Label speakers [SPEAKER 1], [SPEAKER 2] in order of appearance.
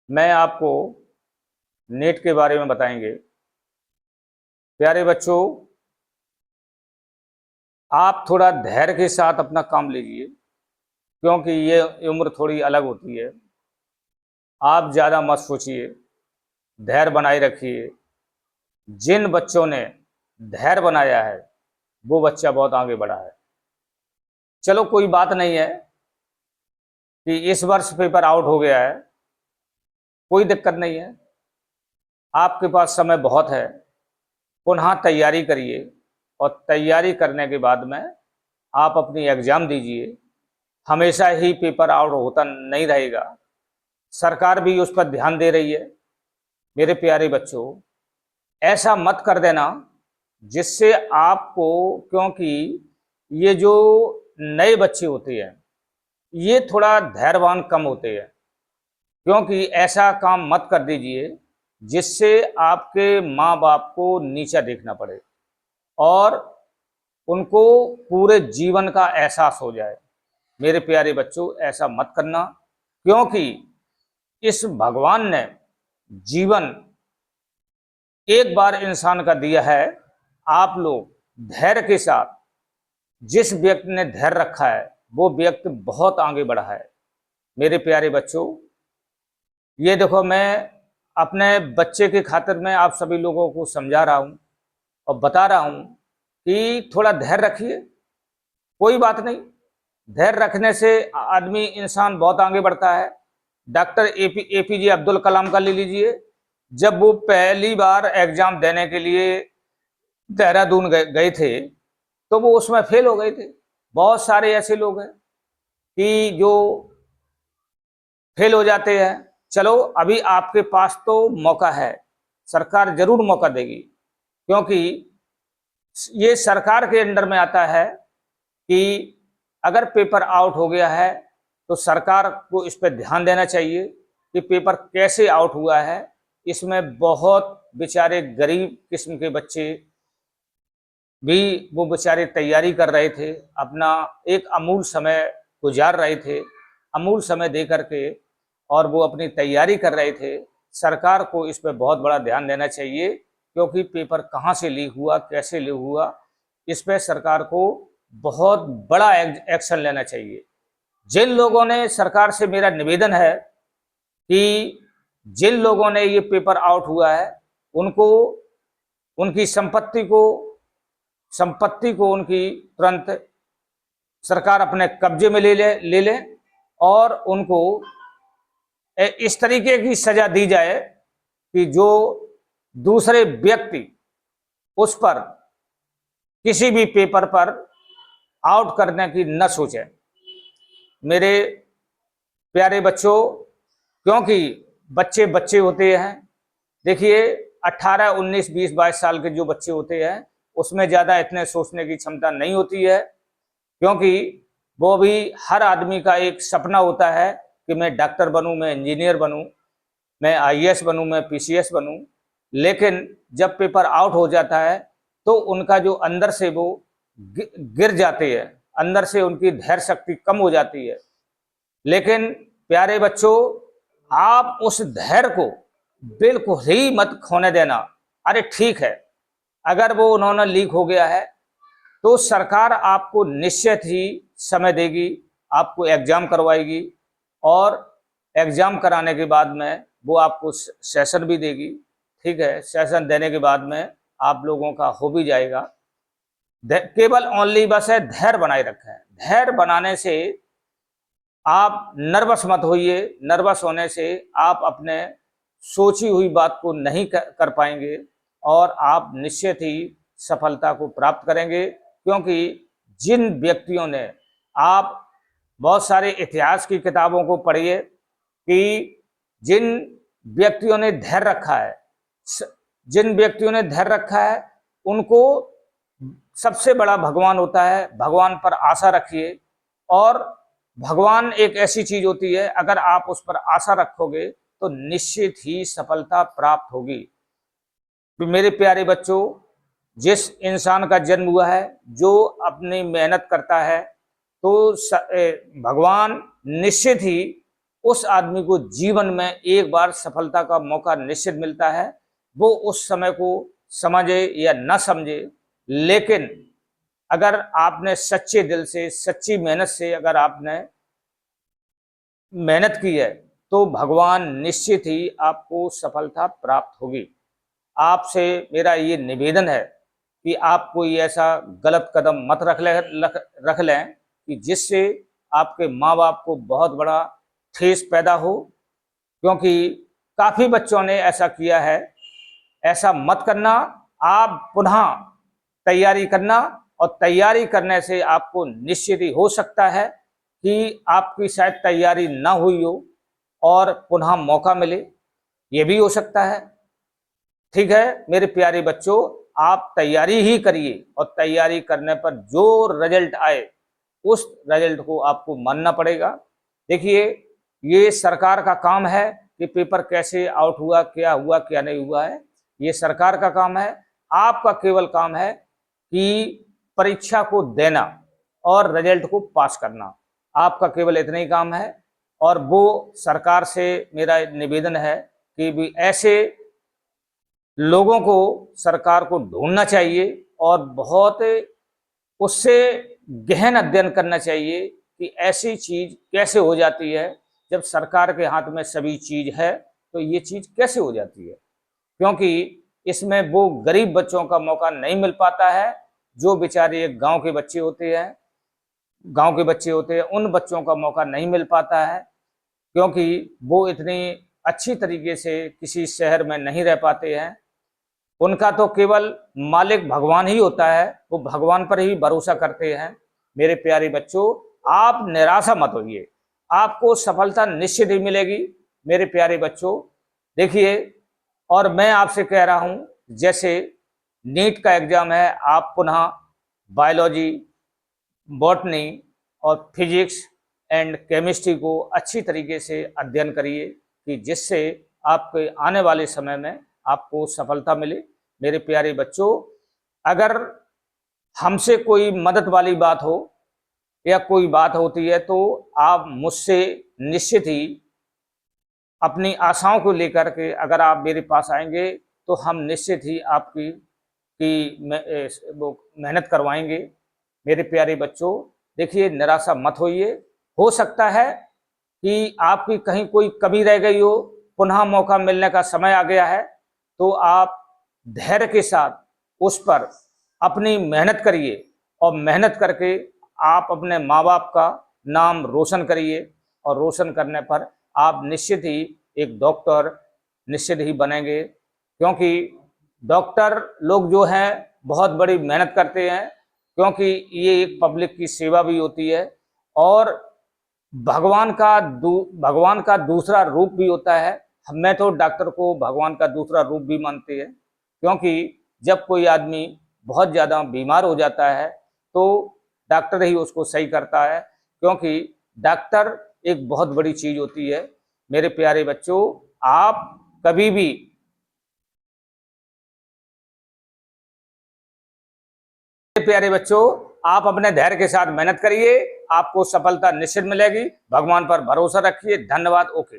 [SPEAKER 1] मैं आपको नेट के बारे में बताएंगे। प्यारे बच्चों, आप थोड़ा धैर्य के साथ अपना काम लीजिए, क्योंकि ये उम्र थोड़ी अलग होती है। आप ज़्यादा मत सोचिए, धैर्य बनाए रखिए। जिन बच्चों ने धैर्य बनाया है वो बच्चा बहुत आगे बढ़ा है। चलो, कोई बात नहीं है कि इस वर्ष पेपर आउट हो गया है, कोई दिक्कत नहीं है। आपके पास समय बहुत है, पुनः तैयारी करिए और तैयारी करने के बाद में आप अपनी एग्ज़ाम दीजिए। हमेशा ही पेपर आउट होता नहीं रहेगा, सरकार भी उस पर ध्यान दे रही है। मेरे प्यारे बच्चों, ऐसा मत कर देना जिससे आपको, क्योंकि ये जो नए बच्चे होते हैं ये थोड़ा धैर्यवान कम होते हैं, क्योंकि ऐसा काम मत कर दीजिए जिससे आपके माँ बाप को नीचा देखना पड़े और उनको पूरे जीवन का एहसास हो जाए। मेरे प्यारे बच्चों, ऐसा मत करना, क्योंकि इस भगवान ने जीवन एक बार इंसान का दिया है। आप लोग धैर्य के साथ, जिस व्यक्ति ने धैर्य रखा है वो व्यक्ति बहुत आगे बढ़ा है। मेरे प्यारे बच्चों, ये देखो, मैं अपने बच्चे के खातिर में आप सभी लोगों को समझा रहा हूँ और बता रहा हूँ कि थोड़ा धैर्य रखिए। कोई बात नहीं, धैर्य रखने से आदमी, इंसान बहुत आगे बढ़ता है। डॉक्टर एपीजे अब्दुल कलाम का ले लीजिए। जब वो पहली बार एग्जाम देने के लिए देहरादून गए थे तो वो उसमें फेल हो गए थे। बहुत सारे ऐसे लोग हैं कि जो फेल हो जाते हैं। चलो, अभी आपके पास तो मौका है, सरकार जरूर मौका देगी, क्योंकि ये सरकार के अंडर में आता है कि अगर पेपर आउट हो गया है तो सरकार को इस पर ध्यान देना चाहिए कि पेपर कैसे आउट हुआ है। इसमें बहुत बेचारे गरीब किस्म के बच्चे भी, वो बेचारे तैयारी कर रहे थे, अपना एक अमूल समय गुजार रहे थे, अमूल समय दे करके, और वो अपनी तैयारी कर रहे थे। सरकार को इस पर बहुत बड़ा ध्यान देना चाहिए, क्योंकि पेपर कहाँ से लीक हुआ, कैसे लीक हुआ, इस पर सरकार को बहुत बड़ा एक्शन लेना चाहिए। जिन लोगों ने, सरकार से मेरा निवेदन है कि जिन लोगों ने ये पेपर आउट हुआ है उनको, उनकी संपत्ति को उनकी तुरंत सरकार अपने कब्जे में ले ले और उनको इस तरीके की सजा दी जाए कि जो दूसरे व्यक्ति उस पर किसी भी पेपर पर आउट करने की न सोचे। मेरे प्यारे बच्चों, क्योंकि बच्चे बच्चे होते हैं। देखिए, 18, 19, 20, 22 साल के जो बच्चे होते हैं उसमें ज़्यादा इतने सोचने की क्षमता नहीं होती है, क्योंकि वो भी, हर आदमी का एक सपना होता है कि मैं डॉक्टर बनूं, मैं इंजीनियर बनूं, मैं आईएएस बनूं, मैं पीसीएस बनूं। लेकिन जब पेपर आउट हो जाता है तो उनका जो अंदर से वो गिर जाते हैं, अंदर से उनकी धैर्य शक्ति कम हो जाती है। लेकिन प्यारे बच्चों, आप उस धैर्य को बिल्कुल ही मत खोने देना। अरे ठीक है, अगर वो उन्होंने लीक हो गया है तो सरकार आपको निश्चित ही समय देगी, आपको एग्जाम करवाएगी, और एग्जाम कराने के बाद में वो आपको सेशन भी देगी। ठीक है, सेशन देने के बाद में आप लोगों का हो भी जाएगा। केवल ओनली बस है, धैर्य बनाए रखें। धैर्य बनाने से आप नर्वस मत होइए। नर्वस होने से आप अपने सोची हुई बात को नहीं कर पाएंगे और आप निश्चित ही सफलता को प्राप्त करेंगे, क्योंकि जिन व्यक्तियों ने, आप बहुत सारे इतिहास की किताबों को पढ़िए कि जिन व्यक्तियों ने धैर्य रखा है, जिन व्यक्तियों ने धैर्य रखा है उनको सबसे बड़ा भगवान होता है। भगवान पर आशा रखिए, और भगवान एक ऐसी चीज होती है, अगर आप उस पर आशा रखोगे तो निश्चित ही सफलता प्राप्त होगी। तो मेरे प्यारे बच्चों, जिस इंसान का जन्म हुआ है, जो अपनी मेहनत करता है, तो भगवान निश्चित ही उस आदमी को जीवन में एक बार सफलता का मौका निश्चित मिलता है। वो उस समय को समझे या न समझे, लेकिन अगर आपने सच्चे दिल से, सच्ची मेहनत से अगर आपने मेहनत की है तो भगवान निश्चित ही आपको सफलता प्राप्त होगी। आपसे मेरा ये निवेदन है कि आप कोई ऐसा गलत कदम मत रख लें कि जिससे आपके माँ बाप को बहुत बड़ा ठेस पैदा हो, क्योंकि काफ़ी बच्चों ने ऐसा किया है। ऐसा मत करना। आप पुनः तैयारी करना, और तैयारी करने से आपको निश्चित ही हो सकता है कि आपकी शायद तैयारी ना हुई हो और पुनः मौका मिले, ये भी हो सकता है। ठीक है मेरे प्यारे बच्चों, आप तैयारी ही करिए, और तैयारी करने पर जो रिजल्ट आए उस रिजल्ट को आपको मानना पड़ेगा। देखिए, ये सरकार का काम है कि पेपर कैसे आउट हुआ, क्या नहीं हुआ है, ये सरकार का काम है। आपका केवल काम है कि परीक्षा को देना और रिजल्ट को पास करना, आपका केवल इतना ही काम है। और वो सरकार से मेरा निवेदन है कि भी ऐसे लोगों को सरकार को ढूंढना चाहिए और बहुत उससे गहन अध्ययन करना चाहिए कि ऐसी चीज कैसे हो जाती है। जब सरकार के हाथ में सभी चीज है तो ये चीज कैसे हो जाती है, क्योंकि इसमें वो गरीब बच्चों का मौका नहीं मिल पाता है। जो बेचारे एक गांव के बच्चे होते हैं, उन बच्चों का मौका नहीं मिल पाता है, क्योंकि वो इतनी अच्छी तरीके से किसी शहर में नहीं रह पाते हैं। उनका तो केवल मालिक भगवान ही होता है, वो भगवान पर ही भरोसा करते हैं। मेरे प्यारे बच्चों, आप निराशा मत होइए, आपको सफलता निश्चित ही मिलेगी। मेरे प्यारे बच्चों देखिए, और मैं आपसे कह रहा हूं, जैसे नीट का एग्जाम है, आप पुनः बायोलॉजी, बॉटनी और फिजिक्स एंड केमिस्ट्री को अच्छी तरीके से अध्ययन करिए कि जिससे आपके आने वाले समय में आपको सफलता मिले। मेरे प्यारे बच्चों, अगर हमसे कोई मदद वाली बात हो या कोई बात होती है तो आप मुझसे निश्चित ही अपनी आशाओं को लेकर के अगर आप मेरे पास आएंगे तो हम निश्चित ही आपकी वो मेहनत करवाएंगे। मेरे प्यारे बच्चों देखिए, निराशा मत होइए। हो सकता है कि आपकी कहीं कोई कमी रह गई हो, पुनः मौका मिलने का समय आ गया है, तो आप धैर्य के साथ उस पर अपनी मेहनत करिए, और मेहनत करके आप अपने माँ बाप का नाम रोशन करिए, और रोशन करने पर आप निश्चित ही एक डॉक्टर निश्चित ही बनेंगे। क्योंकि डॉक्टर लोग जो हैं बहुत बड़ी मेहनत करते हैं, क्योंकि ये एक पब्लिक की सेवा भी होती है, और भगवान का दूसरा रूप भी होता है। मैं तो डॉक्टर को भगवान का दूसरा रूप भी मानते हैं, क्योंकि जब कोई आदमी बहुत ज़्यादा बीमार हो जाता है तो डॉक्टर ही उसको सही करता है, क्योंकि डॉक्टर एक बहुत बड़ी चीज़ होती है। मेरे प्यारे बच्चों, आप कभी भी प्यारे बच्चों आप अपने धैर्य के साथ मेहनत करिए, आपको सफलता निश्चित मिलेगी। भगवान पर भरोसा रखिए। धन्यवाद। ओके।